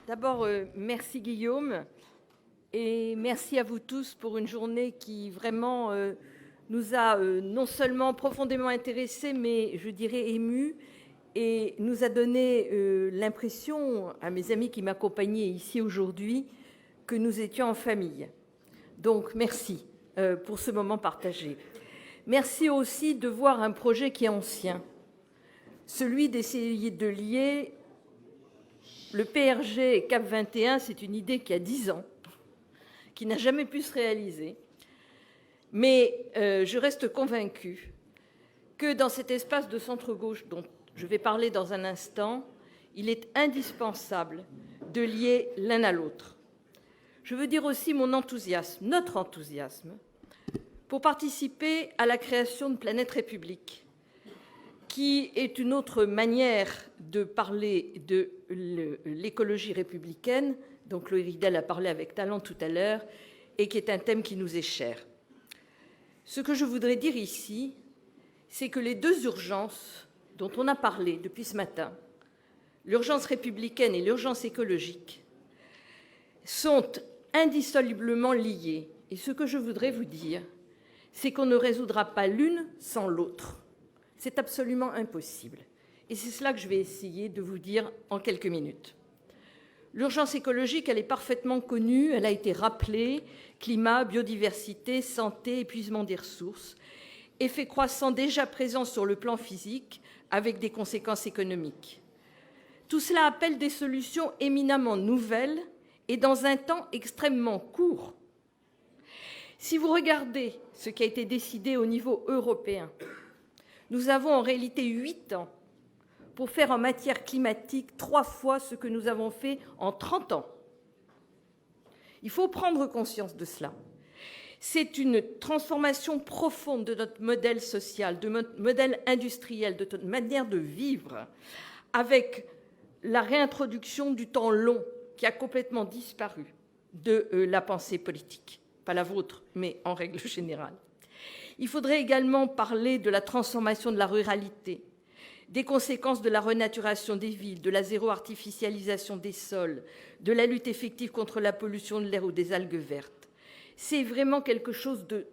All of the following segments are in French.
D'abord, merci Guillaume et merci à vous tous pour une journée qui vraiment nous a non seulement profondément intéressés, mais je dirais émus, et nous a donné l'impression, à mes amis qui m'accompagnaient ici aujourd'hui, que nous étions en famille. Donc merci pour ce moment partagé. Merci aussi de voir un projet qui est ancien, celui d'essayer de lier le PRG et CAP 21. C'est une idée qui a 10 ans, qui n'a jamais pu se réaliser. Mais je reste convaincue que dans cet espace de centre-gauche dont je vais parler dans un instant, il est indispensable de lier l'un à l'autre. Je veux dire aussi mon enthousiasme, notre enthousiasme, pour participer à la création de Planète République, qui est une autre manière de parler de l'écologie républicaine, dont Chloé Ridel a parlé avec talent tout à l'heure, et qui est un thème qui nous est cher. Ce que je voudrais dire ici, c'est que les deux urgences dont on a parlé depuis ce matin, l'urgence républicaine et l'urgence écologique, sont indissolublement liées. Et ce que je voudrais vous dire, c'est qu'on ne résoudra pas l'une sans l'autre. C'est absolument impossible. Et c'est cela que je vais essayer de vous dire en quelques minutes. L'urgence écologique, elle est parfaitement connue, elle a été rappelée: climat, biodiversité, santé, épuisement des ressources, effet croissant déjà présent sur le plan physique avec des conséquences économiques. Tout cela appelle des solutions éminemment nouvelles et dans un temps extrêmement court. Si vous regardez ce qui a été décidé au niveau européen, nous avons en réalité 8 ans pour faire en matière climatique 3 fois ce que nous avons fait en 30 ans. Il faut prendre conscience de cela. C'est une transformation profonde de notre modèle social, de notre modèle industriel, de notre manière de vivre, avec la réintroduction du temps long qui a complètement disparu de la pensée politique. Pas la vôtre, mais en règle générale. Il faudrait également parler de la transformation de la ruralité, des conséquences de la renaturation des villes, de la zéro artificialisation des sols, de la lutte effective contre la pollution de l'air ou des algues vertes. C'est vraiment quelque chose de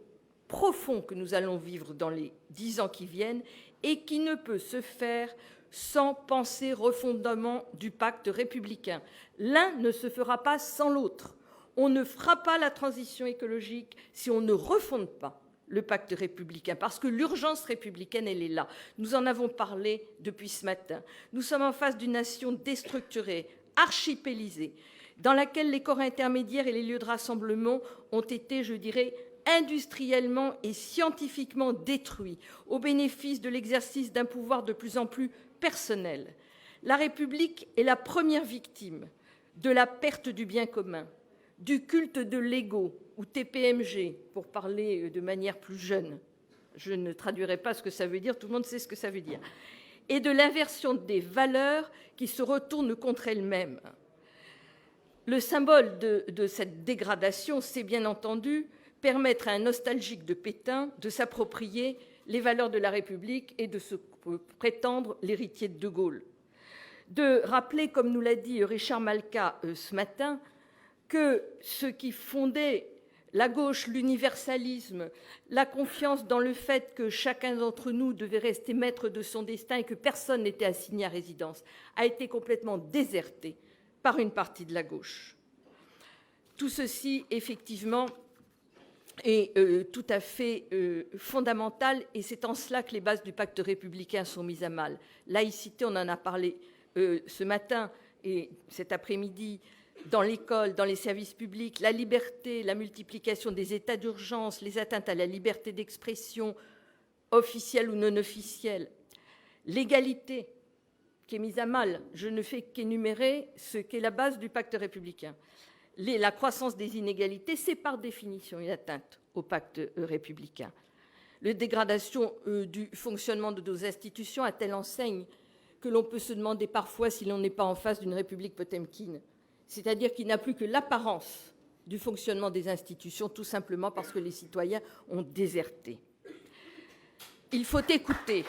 profond que nous allons vivre dans les 10 ans qui viennent et qui ne peut se faire sans penser refondement du pacte républicain. L'un ne se fera pas sans l'autre. On ne fera pas la transition écologique si on ne refonde pas le pacte républicain, parce que l'urgence républicaine, elle est là. Nous en avons parlé depuis ce matin. Nous sommes en face d'une nation déstructurée, archipélisée, dans laquelle les corps intermédiaires et les lieux de rassemblement ont été, je dirais, industriellement et scientifiquement détruits au bénéfice de l'exercice d'un pouvoir de plus en plus personnel. La République est la première victime de la perte du bien commun, du culte de l'ego, ou TPMG, pour parler de manière plus jeune. Je ne traduirai pas ce que ça veut dire, tout le monde sait ce que ça veut dire. Et de l'inversion des valeurs qui se retournent contre elles-mêmes. Le symbole de cette dégradation, c'est bien entendu permettre à un nostalgique de Pétain de s'approprier les valeurs de la République et de se prétendre l'héritier de De Gaulle. De rappeler, comme nous l'a dit Richard Malka ce matin, que ce qui fondait la gauche, l'universalisme, la confiance dans le fait que chacun d'entre nous devait rester maître de son destin et que personne n'était assigné à résidence, a été complètement déserté par une partie de la gauche. Tout ceci, effectivement, est tout à fait fondamental, et c'est en cela que les bases du pacte républicain sont mises à mal. Laïcité, on en a parlé ce matin et cet après-midi, dans l'école, dans les services publics, la liberté, la multiplication des états d'urgence, les atteintes à la liberté d'expression, officielle ou non officielle, l'égalité qui est mise à mal. Je ne fais qu'énumérer ce qu'est la base du pacte républicain. La croissance des inégalités, c'est par définition une atteinte au pacte républicain. La dégradation du fonctionnement de nos institutions à telle enseigne que l'on peut se demander parfois si l'on n'est pas en face d'une république potemkine, c'est-à-dire qui n'a plus que l'apparence du fonctionnement des institutions, tout simplement parce que les citoyens ont déserté. Il faut écouter.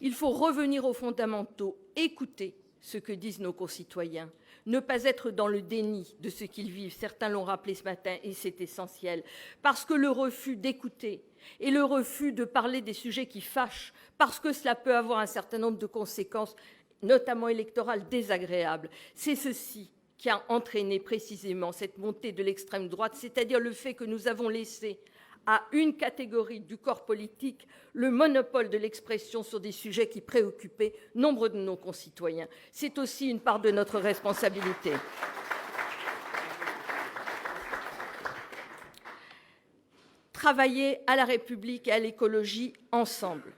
Il faut revenir aux fondamentaux, écouter ce que disent nos concitoyens, ne pas être dans le déni de ce qu'ils vivent. Certains l'ont rappelé ce matin et c'est essentiel. Parce que le refus d'écouter et le refus de parler des sujets qui fâchent, parce que cela peut avoir un certain nombre de conséquences, notamment électorales, désagréables, c'est ceci qui a entraîné précisément cette montée de l'extrême droite, c'est-à-dire le fait que nous avons laissé à une catégorie du corps politique le monopole de l'expression sur des sujets qui préoccupaient nombre de nos concitoyens. C'est aussi une part de notre responsabilité. Travailler à la République et à l'écologie ensemble.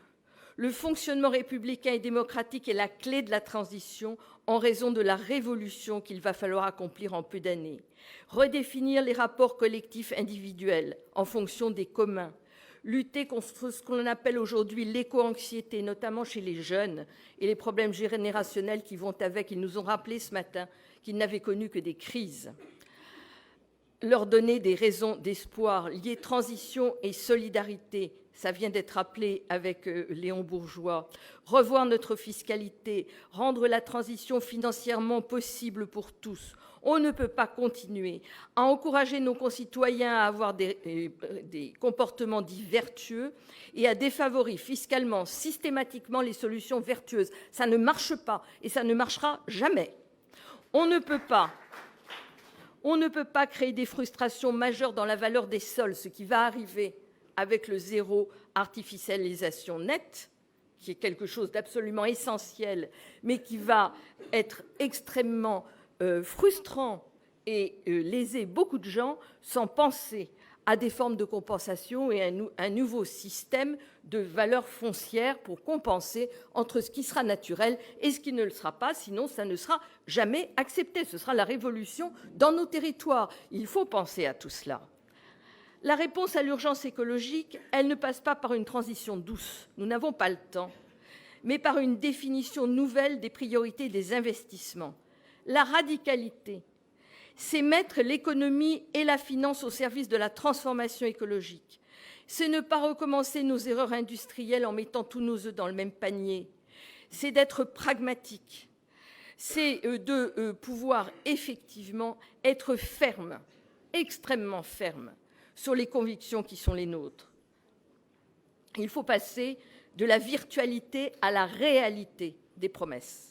Le fonctionnement républicain et démocratique est la clé de la transition en raison de la révolution qu'il va falloir accomplir en peu d'années. Redéfinir les rapports collectifs individuels en fonction des communs. Lutter contre ce qu'on appelle aujourd'hui l'éco-anxiété, notamment chez les jeunes, et les problèmes générationnels qui vont avec. Ils nous ont rappelé ce matin qu'ils n'avaient connu que des crises. Leur donner des raisons d'espoir, lier transition et solidarité. Ça vient d'être rappelé avec Léon Bourgeois. Revoir notre fiscalité, rendre la transition financièrement possible pour tous. On ne peut pas continuer à encourager nos concitoyens à avoir des comportements dits vertueux et à défavorer fiscalement systématiquement les solutions vertueuses. Ça ne marche pas et ça ne marchera jamais. On ne peut pas créer des frustrations majeures dans la valeur des sols, ce qui va arriver avec le zéro artificialisation nette, qui est quelque chose d'absolument essentiel, mais qui va être extrêmement frustrant et léser beaucoup de gens sans penser à des formes de compensation et un nouveau système de valeurs foncières pour compenser entre ce qui sera naturel et ce qui ne le sera pas, sinon ça ne sera jamais accepté. Ce sera la révolution dans nos territoires. Il faut penser à tout cela. La réponse à l'urgence écologique, elle ne passe pas par une transition douce, nous n'avons pas le temps, mais par une définition nouvelle des priorités des investissements. La radicalité, c'est mettre l'économie et la finance au service de la transformation écologique. C'est ne pas recommencer nos erreurs industrielles en mettant tous nos œufs dans le même panier. C'est d'être pragmatique. C'est de pouvoir effectivement être ferme, extrêmement ferme, sur les convictions qui sont les nôtres. Il faut passer de la virtualité à la réalité des promesses.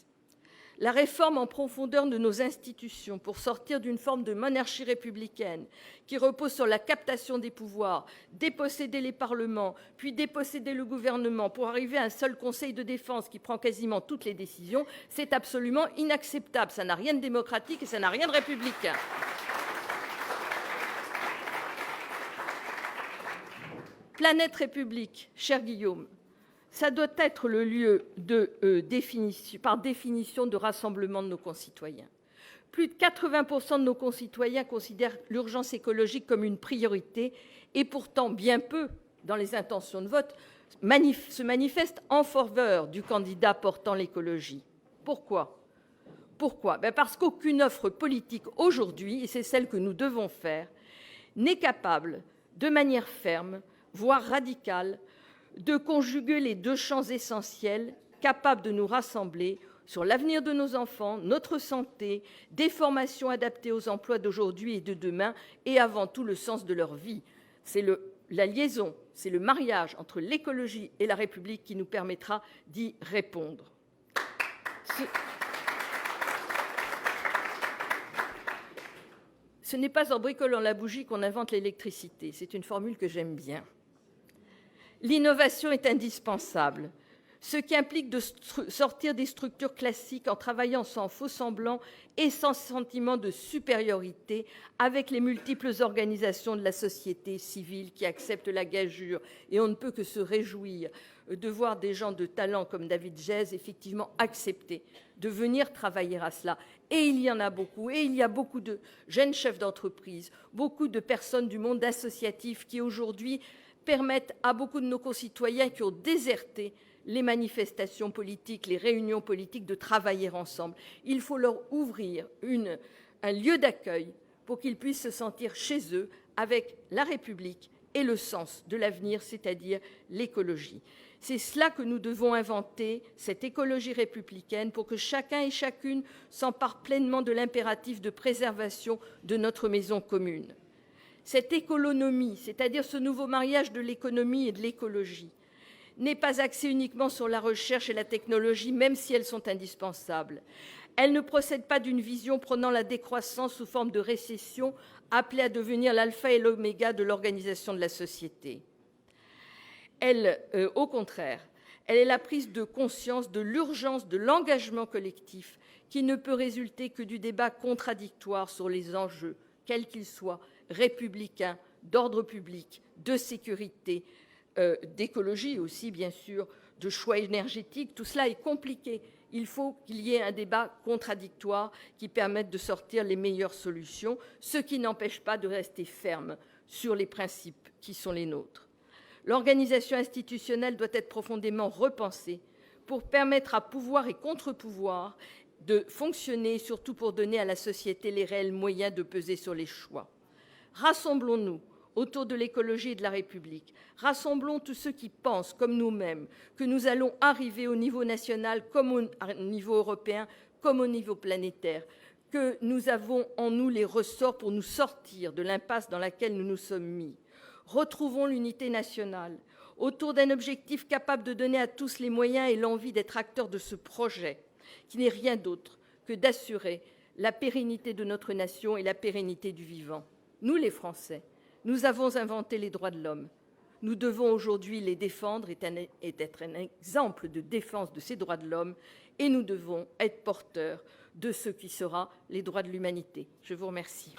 La réforme en profondeur de nos institutions pour sortir d'une forme de monarchie républicaine qui repose sur la captation des pouvoirs, déposséder les parlements, puis déposséder le gouvernement pour arriver à un seul conseil de défense qui prend quasiment toutes les décisions, c'est absolument inacceptable. Ça n'a rien de démocratique et ça n'a rien de républicain. Planète République, cher Guillaume, ça doit être le lieu par définition de rassemblement de nos concitoyens. Plus de 80% de nos concitoyens considèrent l'urgence écologique comme une priorité et pourtant bien peu, dans les intentions de vote, se manifestent en faveur du candidat portant l'écologie. Pourquoi ? Parce qu'aucune offre politique aujourd'hui, et c'est celle que nous devons faire, n'est capable, de manière ferme, voire radicale, de conjuguer les deux champs essentiels capables de nous rassembler sur l'avenir de nos enfants, notre santé, des formations adaptées aux emplois d'aujourd'hui et de demain, et avant tout le sens de leur vie. C'est la liaison, c'est le mariage entre l'écologie et la République qui nous permettra d'y répondre. Ce n'est pas en bricolant la bougie qu'on invente l'électricité. C'est une formule que j'aime bien. L'innovation est indispensable, ce qui implique de sortir des structures classiques en travaillant sans faux-semblants et sans sentiment de supériorité avec les multiples organisations de la société civile qui acceptent la gageure. Et on ne peut que se réjouir de voir des gens de talent comme David Geiz effectivement accepter de venir travailler à cela. Et il y en a beaucoup. Et il y a beaucoup de jeunes chefs d'entreprise, beaucoup de personnes du monde associatif qui aujourd'hui permettent à beaucoup de nos concitoyens qui ont déserté les manifestations politiques, les réunions politiques, de travailler ensemble. Il faut leur ouvrir un lieu d'accueil pour qu'ils puissent se sentir chez eux avec la République et le sens de l'avenir, c'est-à-dire l'écologie. C'est cela que nous devons inventer, cette écologie républicaine, pour que chacun et chacune s'empare pleinement de l'impératif de préservation de notre maison commune. Cette économie, c'est-à-dire ce nouveau mariage de l'économie et de l'écologie, n'est pas axée uniquement sur la recherche et la technologie, même si elles sont indispensables. Elle ne procède pas d'une vision prônant la décroissance sous forme de récession, appelée à devenir l'alpha et l'oméga de l'organisation de la société. Au contraire, elle est la prise de conscience de l'urgence de l'engagement collectif qui ne peut résulter que du débat contradictoire sur les enjeux, quels qu'ils soient, républicains, d'ordre public, de sécurité, d'écologie aussi, bien sûr, de choix énergétiques. Tout cela est compliqué. Il faut qu'il y ait un débat contradictoire qui permette de sortir les meilleures solutions, ce qui n'empêche pas de rester ferme sur les principes qui sont les nôtres. L'organisation institutionnelle doit être profondément repensée pour permettre à pouvoir et contre-pouvoir de fonctionner, et surtout pour donner à la société les réels moyens de peser sur les choix. Rassemblons-nous autour de l'écologie et de la République. Rassemblons tous ceux qui pensent, comme nous-mêmes, que nous allons arriver au niveau national, comme au niveau européen, comme au niveau planétaire, que nous avons en nous les ressorts pour nous sortir de l'impasse dans laquelle nous nous sommes mis. Retrouvons l'unité nationale autour d'un objectif capable de donner à tous les moyens et l'envie d'être acteurs de ce projet, qui n'est rien d'autre que d'assurer la pérennité de notre nation et la pérennité du vivant. Nous, les Français, nous avons inventé les droits de l'homme. Nous devons aujourd'hui les défendre et être un exemple de défense de ces droits de l'homme, et nous devons être porteurs de ce qui sera les droits de l'humanité. Je vous remercie.